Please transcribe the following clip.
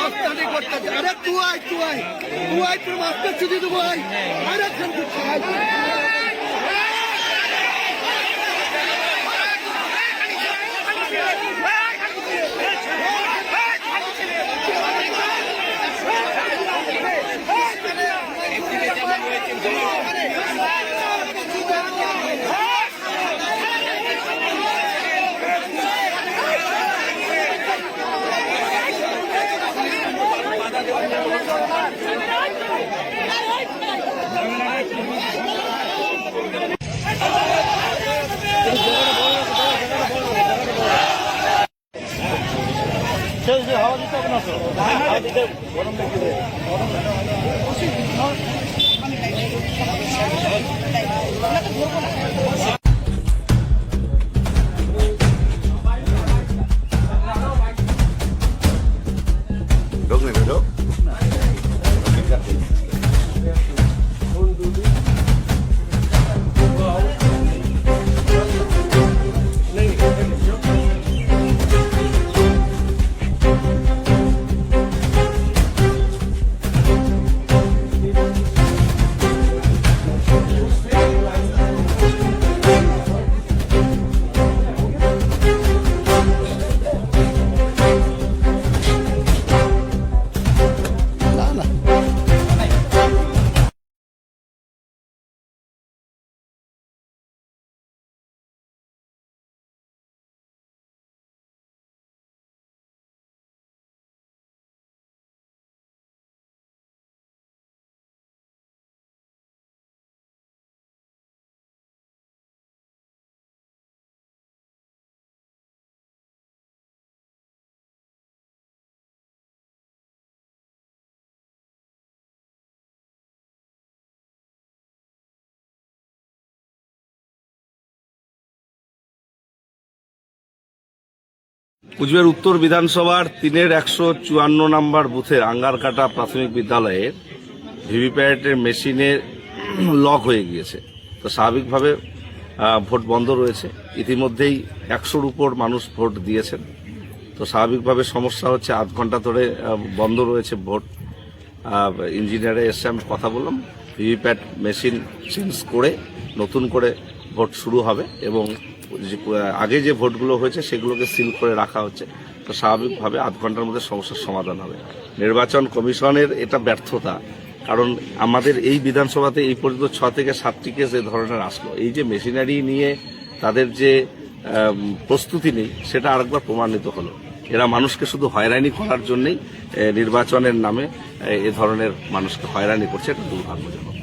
अरे तू आई तू मास्टर चुदी तू आई अरे হাওয়া দিতে হবে না তো হাওয়া দিতে গরম লাগবে কুচবিহার উত্তর বিধানসভার 3-154 নম্বর বুথের আঙ্গারকাটা প্রাথমিক বিদ্যালয়ের ভিভিপ্যাটের মেশিনে লক হয়ে গিয়েছে। তো স্বাভাবিকভাবে ভোট বন্ধ রয়েছে। ইতিমধ্যেই 100-র উপর মানুষ ভোট দিয়েছেন। তো স্বাভাবিকভাবে সমস্যা হচ্ছে, আধ ঘন্টা ধরে বন্ধ রয়েছে ভোট। ইঞ্জিনিয়ারে এসে আমি কথা বললাম, ভিভিপ্যাট মেশিন চেঞ্জ করে নতুন করে ভোট শুরু হবে এবং আগে যে ভোটগুলো হয়েছে সেগুলোকে সিল করে রাখা হচ্ছে। তো স্বাভাবিকভাবে আধ ঘন্টার মধ্যে সমস্যার সমাধান হবে। নির্বাচন কমিশনের এটা ব্যর্থতা, কারণ আমাদের এই বিধানসভাতে এই পর্যন্ত 6 থেকে 7টি কেস এ ধরনের আসলো। এই যে মেশিনারি নিয়ে তাদের যে প্রস্তুতি নেই সেটা আরেকবার প্রমাণিত হলো। এরা মানুষকে শুধু হয়রানি করার জন্যই নির্বাচনের নামে এ ধরনের মানুষকে হয়রানি করছে। এটা দুর্ভাগ্যজনক।